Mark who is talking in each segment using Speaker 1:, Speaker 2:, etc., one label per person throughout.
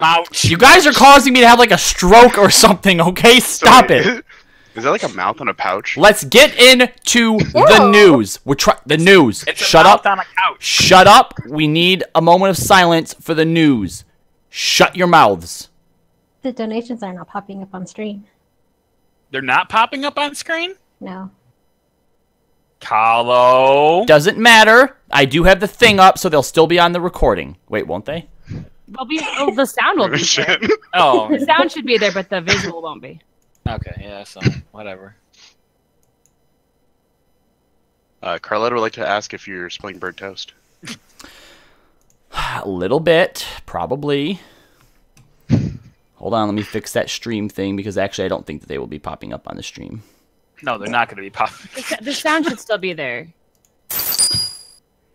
Speaker 1: Ouch.
Speaker 2: You guys are causing me to have like a stroke or something, okay? Stop it.
Speaker 3: Is that like a mouth on a pouch?
Speaker 2: Let's get into the news. The news. Shut up.
Speaker 1: On a couch.
Speaker 2: Shut up. We need a moment of silence for the news. Shut your mouths.
Speaker 4: The donations are not popping up on screen.
Speaker 1: They're not popping up on screen?
Speaker 4: No.
Speaker 1: Carlo.
Speaker 2: Doesn't matter. I do have the thing up, so they'll still be on the recording. Wait, won't they?
Speaker 5: They'll be. Oh, the sound will be there.
Speaker 1: Oh.
Speaker 5: The sound should be there, but the visual won't be.
Speaker 1: Okay, yeah, so whatever.
Speaker 3: Carletta would like to ask if you're splitting bird toast.
Speaker 2: A little bit, probably. Hold on, let me fix that stream thing, because actually I don't think that they will be popping up on the stream.
Speaker 1: No, they're not going to be popping.
Speaker 5: The sound should still be there.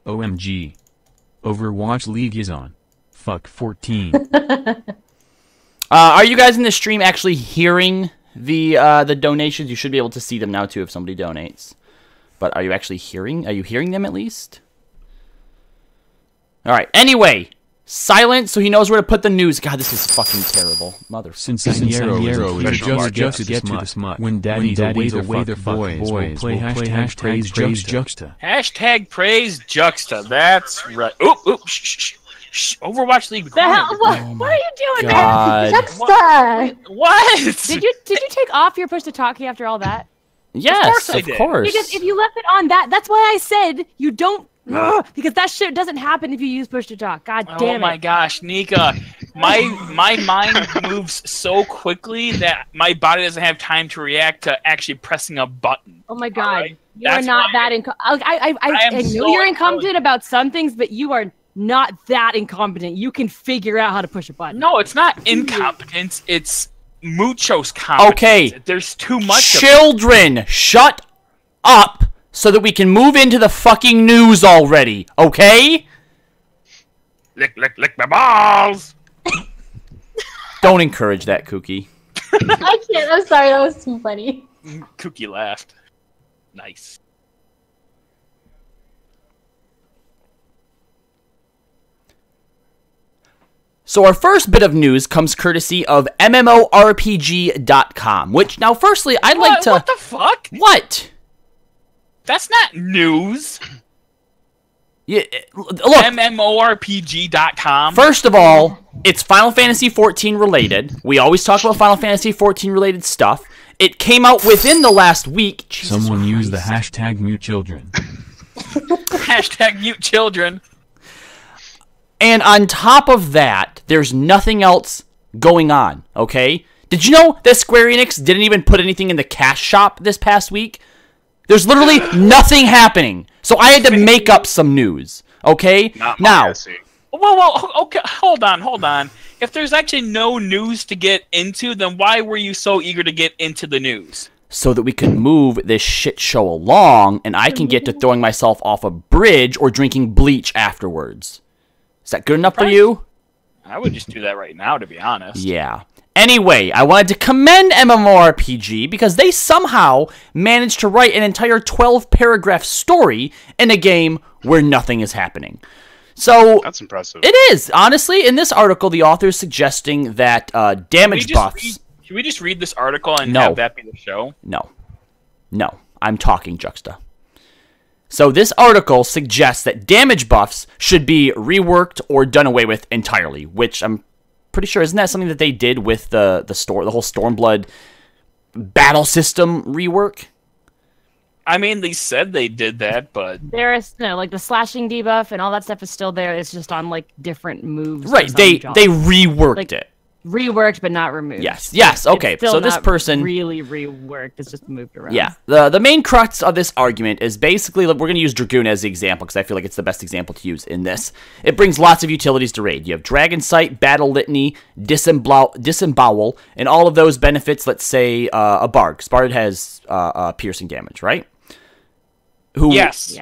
Speaker 6: OMG. Overwatch League is on. Fuck 14.
Speaker 2: Are you guys in the stream actually hearing the donations? You should be able to see them now too if somebody donates. But are you actually hearing? Are you hearing them at least? All right. Anyway, silence so he knows where to put the news. God, this is fucking terrible, mother.
Speaker 6: Sincerero is just to get to the smut. When daddies away their boys will play hashtag praise juxta.
Speaker 1: Hashtag praise juxta. That's right. Oop, oop. Shh. Overwatch League.
Speaker 5: The hell? What are you doing,
Speaker 2: God.
Speaker 5: man?
Speaker 4: Juxta!
Speaker 1: What?
Speaker 5: Did you take off your push to talkie after all that?
Speaker 2: Yes,
Speaker 1: Of course I did.
Speaker 5: Because if you left it on that's why I said you don't. Because that shit doesn't happen if you use push to talk. God damn it.
Speaker 1: Oh my gosh, Nika. My mind moves so quickly that my body doesn't have time to react to actually pressing a button.
Speaker 5: Oh my god.
Speaker 1: Right?
Speaker 5: You are not that incompetent. I know
Speaker 1: so
Speaker 5: you're incompetent about some things, but you are not that incompetent. You can figure out how to push a button.
Speaker 1: No, it's not incompetence. It's muchos competence.
Speaker 2: Okay.
Speaker 1: There's too much.
Speaker 2: Children, shut up so that we can move into the fucking news already, okay?
Speaker 1: Lick my balls.
Speaker 2: Don't encourage that, Kookie.
Speaker 4: I can't. I'm sorry. That was too funny.
Speaker 1: Cookie laughed. Nice.
Speaker 2: So our first bit of news comes courtesy of MMORPG.com, which, now firstly, I'd like to...
Speaker 1: What the fuck?
Speaker 2: What?
Speaker 1: That's not news.
Speaker 2: Yeah, look,
Speaker 1: MMORPG.com.
Speaker 2: first of all, it's Final Fantasy XIV related. We always talk about Final Fantasy XIV related stuff. It came out within the last week.
Speaker 6: Someone use the hashtag mute children.
Speaker 1: Hashtag mute children.
Speaker 2: And on top of that, there's nothing else going on, okay? Did you know that Square Enix didn't even put anything in the cash shop this past week? There's literally nothing happening. So I had to make up some news, okay? Now,
Speaker 1: Whoa, okay, hold on. If there's actually no news to get into, then why were you so eager to get into the news?
Speaker 2: so that we can move this shit show along and I can get to throwing myself off a bridge or drinking bleach afterwards. Is that good enough for you?
Speaker 1: I would just do that right now, to be honest.
Speaker 2: Yeah. Anyway, I wanted to commend MMORPG because they somehow managed to write an entire 12-paragraph story in a game where nothing is happening. So
Speaker 3: that's impressive.
Speaker 2: It is. Honestly, in this article, the author is suggesting that damage buffs...
Speaker 1: Should we just read this article and have that be the show?
Speaker 2: No. I'm talking Juxta. So this article suggests that damage buffs should be reworked or done away with entirely, which I'm pretty sure, isn't that something that they did with the whole Stormblood battle system rework?
Speaker 1: I mean, they said they did that, but
Speaker 5: there is like the slashing debuff and all that stuff is still there. It's just on like different moves.
Speaker 2: Right, they reworked it.
Speaker 5: Reworked but not removed.
Speaker 2: Yes, okay. So this person
Speaker 5: really reworked. It's just moved around.
Speaker 2: Yeah. The main crux of this argument is basically, we're going to use Dragoon as the example because I feel like it's the best example to use in this. It brings lots of utilities to raid. You have Dragon Sight, Battle Litany, Disembowel, and all of those benefits, let's say, a Bard. Because Bard has piercing damage, right? Who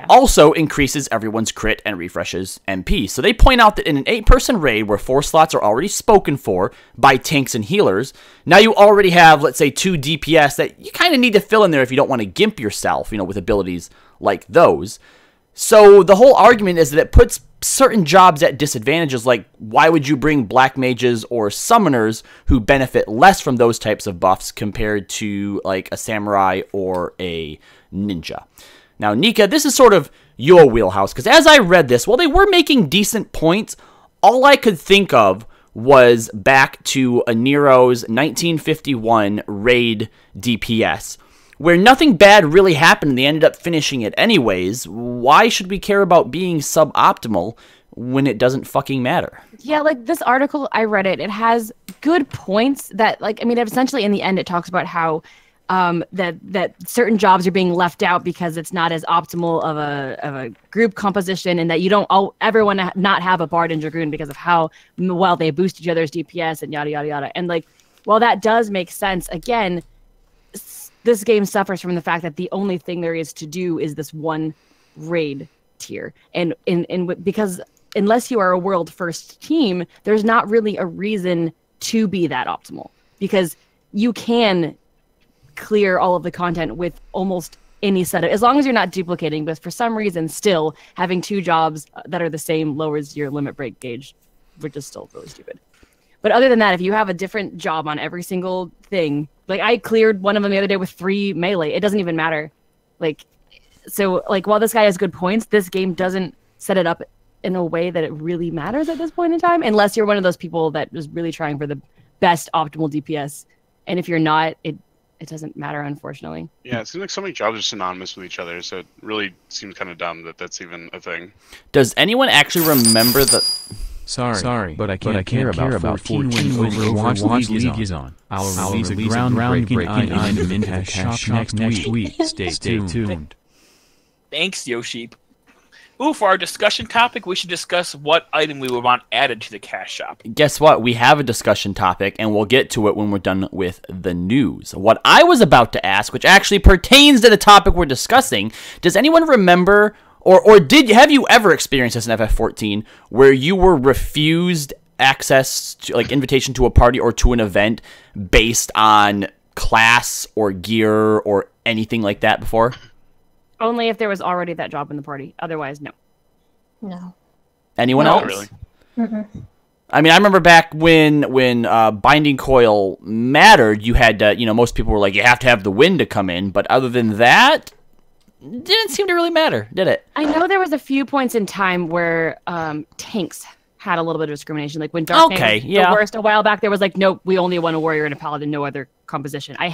Speaker 2: also increases everyone's crit and refreshes MP. So they point out that in an 8-person raid where 4 slots are already spoken for by tanks and healers, now you already have, let's say, 2 DPS that you kind of need to fill in there if you don't want to gimp yourself, with abilities like those. So the whole argument is that it puts certain jobs at disadvantages, like why would you bring black mages or summoners who benefit less from those types of buffs compared to like a samurai or a ninja? Now, Nika, this is sort of your wheelhouse, because as I read this, while they were making decent points, all I could think of was back to a Nero's 1951 raid DPS, where nothing bad really happened and they ended up finishing it anyways. Why should we care about being suboptimal when it doesn't fucking matter?
Speaker 5: Yeah, like this article, I read it. It has good points that, like, I mean, essentially in the end, it talks about how that certain jobs are being left out because it's not as optimal of a group composition, and that you don't ever want to not have a Bard and Dragoon because of how well they boost each other's DPS and yada, yada, yada. And like, while that does make sense, again, this game suffers from the fact that the only thing there is to do is this one raid tier. And because unless you are a world first team, there's not really a reason to be that optimal, because you can clear all of the content with almost any setup, as long as you're not duplicating. But for some reason, still having two jobs that are the same lowers your limit break gauge, which is still really stupid. But other than that, if you have a different job on every single thing, like I cleared one of them the other day with 3 melee, it doesn't even matter. Like, so like while this guy has good points, this game doesn't set it up in a way that it really matters at this point in time, unless you're one of those people that is really trying for the best optimal DPS. And if you're not, it doesn't matter, unfortunately.
Speaker 3: Yeah, it seems like so many jobs are synonymous with each other, so it really seems kind of dumb that that's even a thing.
Speaker 2: Does anyone actually remember the...
Speaker 6: Sorry, but I can't care about 14 when Overwatch League is on. I'll release a groundbreaking item into the shop next week. Stay tuned.
Speaker 1: Thanks, Yoshi. Ooh, for our discussion topic, we should discuss what item we would want added to the cash shop.
Speaker 2: Guess what? We have a discussion topic, and we'll get to it when we're done with the news. What I was about to ask, which actually pertains to the topic we're discussing, does anyone remember, or have you ever experienced this in FF14, where you were refused access to, like, invitation to a party or to an event based on class or gear or anything like that before?
Speaker 5: Only if there was already that job in the party. Otherwise, no.
Speaker 4: No.
Speaker 2: Anyone
Speaker 3: Not
Speaker 2: else?
Speaker 3: really.
Speaker 4: Mm-mm.
Speaker 2: I mean, I remember back when Binding Coil mattered, you had to, most people were like, you have to have the win to come in, but other than that, it didn't seem to really matter, did it?
Speaker 5: I know there was a few points in time where tanks had a little bit of discrimination. Like when Dark Knight was the worst a while back, there was like, nope, we only want a warrior and a paladin, no other composition. I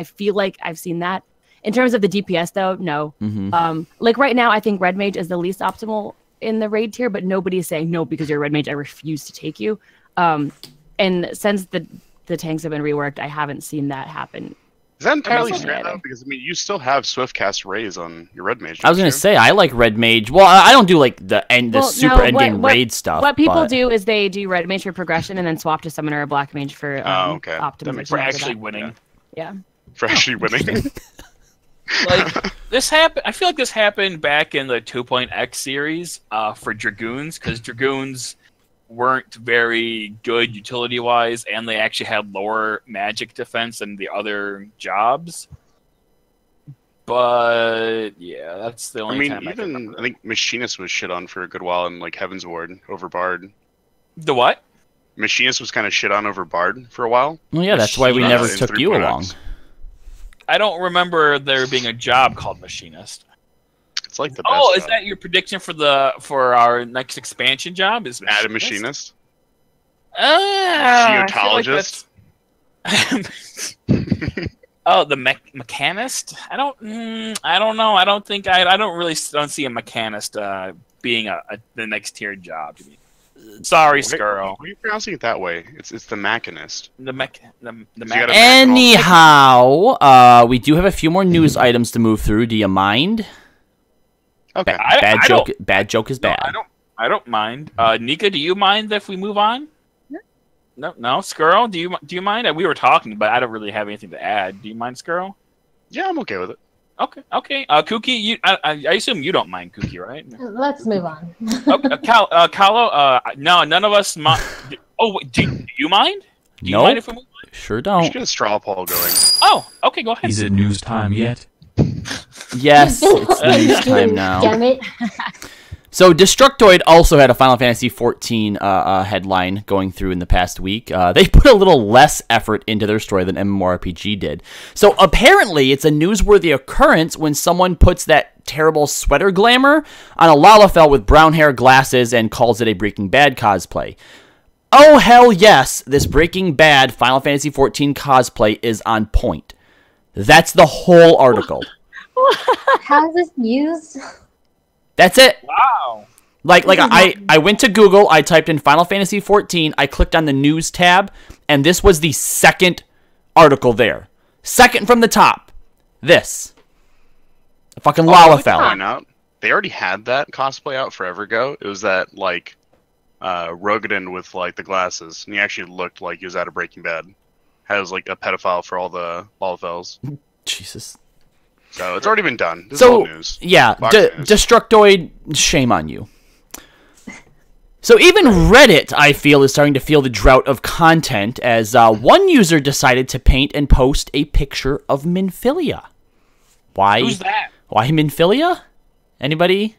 Speaker 5: feel like I've seen that. In terms of the DPS, though, no.
Speaker 2: Mm-hmm.
Speaker 5: Like right now, I think Red Mage is the least optimal in the raid tier, but nobody's saying, no, because you're a Red Mage, I refuse to take you. And since the tanks have been reworked, I haven't seen that happen.
Speaker 3: Is that entirely fair, though? Because, I mean, you still have Swift Cast Raise on your Red Mage.
Speaker 2: I was going to say, I like Red Mage. Well, I don't do, like, the super endgame raid stuff.
Speaker 5: What people do is they do Red Mage for progression and then swap to Summoner or Black Mage for optimization.
Speaker 1: For actually winning.
Speaker 5: Yeah.
Speaker 3: For actually winning.
Speaker 1: Like this happened. I feel like this happened back in the 2.x series for Dragoons, because Dragoons weren't very good utility-wise, and they actually had lower magic defense than the other jobs. But yeah, that's the only time I can remember.
Speaker 3: I think Machinist was shit on for a good while in like Heaven's Ward over Bard.
Speaker 1: The what?
Speaker 3: Machinist was kind of shit on over Bard for a while.
Speaker 2: Well, yeah, that's why we never took you along.
Speaker 1: I don't remember there being a job cald Machinist.
Speaker 3: It's like the best.
Speaker 1: Oh, is that your prediction for our next expansion job? Is
Speaker 3: Add a Machinist?
Speaker 1: Geotologist? Oh, the mechanist? I don't know. I don't see a mechanist being the next tier job. Sorry, Skrull.
Speaker 3: Why are you pronouncing it that way? It's the Machinist.
Speaker 1: The
Speaker 2: Anyhow, we do have a few more news items to move through. Do you mind?
Speaker 3: Okay.
Speaker 2: Bad joke is bad.
Speaker 1: No, I don't mind. Nika, do you mind if we move on? No. Skrull, do you mind? We were talking, but I don't really have anything to add. Do you mind, Skrull?
Speaker 3: Yeah, I'm okay with it.
Speaker 1: Okay. Kookie, I assume you don't mind Kookie, right?
Speaker 4: Let's move on.
Speaker 1: Okay, Kalo, no, none of us mind. Oh, wait, do you mind? Do you mind if we move on?
Speaker 2: Sure
Speaker 3: We
Speaker 2: don't.
Speaker 3: should get a straw poll going.
Speaker 1: Oh, okay, go ahead.
Speaker 6: Is it news time yet?
Speaker 2: Yes, it's news time now.
Speaker 4: Damn it.
Speaker 2: So Destructoid also had a Final Fantasy XIV headline going through in the past week. They put a little less effort into their story than MMORPG did. So apparently it's a newsworthy occurrence when someone puts that terrible sweater glamour on a Lalafell with brown hair, glasses, and calls it a Breaking Bad cosplay. Oh, hell yes, this Breaking Bad Final Fantasy XIV cosplay is on point. That's the whole article.
Speaker 4: How is this used?
Speaker 2: That's it.
Speaker 1: Wow.
Speaker 2: Like I went to Google, I typed in Final Fantasy XIV, I clicked on the news tab, and this was the second article there. Second from the top. This. A fucking Lalafell.
Speaker 3: They already had that cosplay out forever ago. It was that, like, Rogadin with, like, the glasses. And he actually looked like he was out of Breaking Bad. Has, like, a pedophile for all the Lalafells.
Speaker 2: Jesus.
Speaker 3: So it's already been done. This is old news.
Speaker 2: Yeah,
Speaker 3: News.
Speaker 2: Destructoid, shame on you. So even Reddit, I feel, is starting to feel the drought of content as one user decided to paint and post a picture of Minfilia. Why?
Speaker 1: Who's that?
Speaker 2: Why Minfilia? Anybody?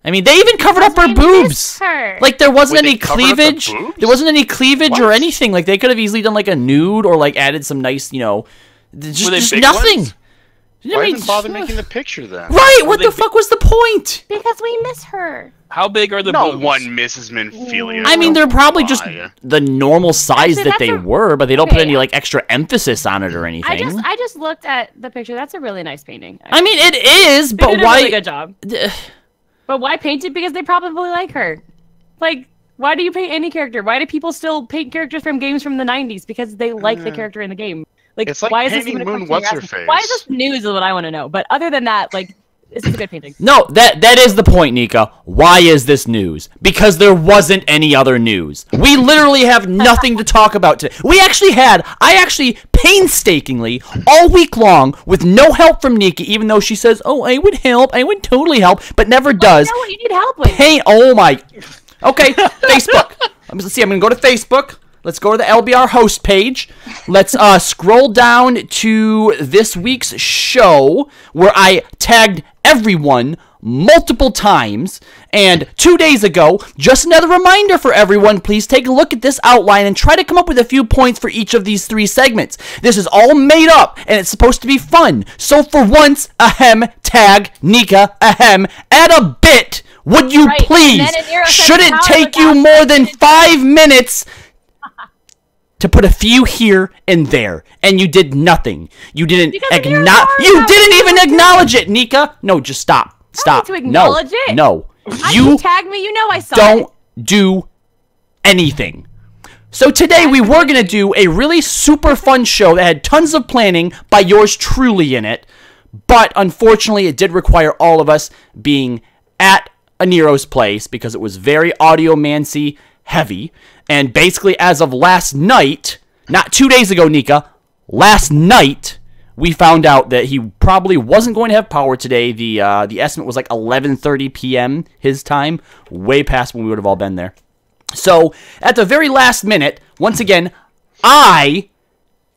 Speaker 2: I mean, they even covered up her boobs. Like there wasn't any cleavage. There wasn't any cleavage or anything. Like they could have easily done like a nude or like added some nice, you know, just nothing.
Speaker 3: Ones? Why even bother making the picture then?
Speaker 2: Right, what the fuck was the point?
Speaker 5: Because we miss her.
Speaker 1: How big are the
Speaker 3: No
Speaker 1: boobs?
Speaker 3: one misses Minfilia.
Speaker 2: I mean, they're probably just the normal size that they were, but they don't put any like extra emphasis on it or anything.
Speaker 5: I just looked at the picture. That's a really nice painting.
Speaker 2: I mean, it is, but
Speaker 5: they did
Speaker 2: why?
Speaker 5: A really good job. But why paint it? Because they probably like her. Like, why do you paint any character? Why do people still paint characters from games from the 90s? Because they like the character in the game. Like,
Speaker 3: it's like
Speaker 5: why is this
Speaker 3: painting
Speaker 5: even
Speaker 3: Moon What's-Her-Face.
Speaker 5: Why is this news is what I want to know. But other than that, like, this is a good painting.
Speaker 2: No, that is the point, Nika. Why is this news? Because there wasn't any other news. We literally have nothing to talk about today. I actually painstakingly, all week long, with no help from Nika, even though she says, oh, I would help, I would totally help, but never does.
Speaker 5: I know what you need help with.
Speaker 2: Oh my. Okay, Facebook. Let's see, I'm going to go to Facebook. Let's go to the LBR host page. Let's scroll down to this week's show where I tagged everyone multiple times. And 2 days ago, just another reminder for everyone, please take a look at this outline and try to come up with a few points for each of these 3 segments. This is all made up, and it's supposed to be fun. So for once, tag Nika, add a bit. Would you please? Should it take you more than 5 minutes to put a few here and there, and you did nothing. You didn't acknowledge. You didn't even acknowledge it, Nika. No, just stop. Stop.
Speaker 5: I need to acknowledge it.
Speaker 2: No.
Speaker 5: You tagged me. You know I saw it.
Speaker 2: Don't do anything. So today we were gonna do a really super fun show that had tons of planning by yours truly in it, but unfortunately it did require all of us being at Anero's place because it was very audiomancy heavy. And basically, as of last night, not 2 days ago, Nika, last night, we found out that he probably wasn't going to have power today. The estimate was like 11:30 p.m. his time, way past when we would have all been there. So, at the very last minute, once again, I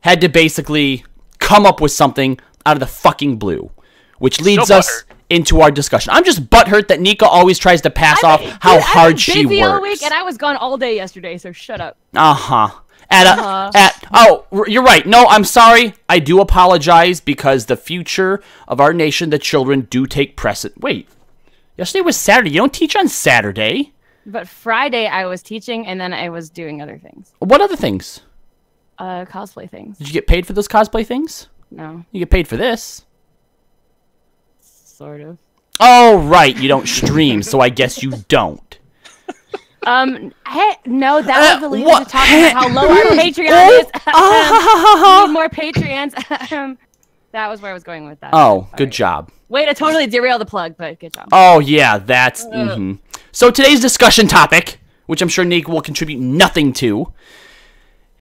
Speaker 2: had to basically come up with something out of the fucking blue, which leads us into our discussion. I'm just butthurt that Nika always tries to pass off how hard she works.
Speaker 5: All week and I was gone all day yesterday, so shut up.
Speaker 2: You're right. No, I'm sorry. I do apologize because the future of our nation, the children, do take precedent. Wait, yesterday was Saturday. You don't teach on Saturday.
Speaker 5: But Friday I was teaching and then I was doing other things.
Speaker 2: What other things?
Speaker 5: Cosplay things.
Speaker 2: Did you get paid for those cosplay things?
Speaker 5: No.
Speaker 2: You get paid for this.
Speaker 5: Sort of.
Speaker 2: Oh, right. You don't stream, so I guess you don't.
Speaker 5: Hey, no, that was the lead to talk about how low our Patreon is. We need more Patreons. That was where I was going with that.
Speaker 2: Oh, good job.
Speaker 5: Way to totally derail the plug, but good job.
Speaker 2: Oh, yeah, that's... So today's discussion topic, which I'm sure Nick will contribute nothing to,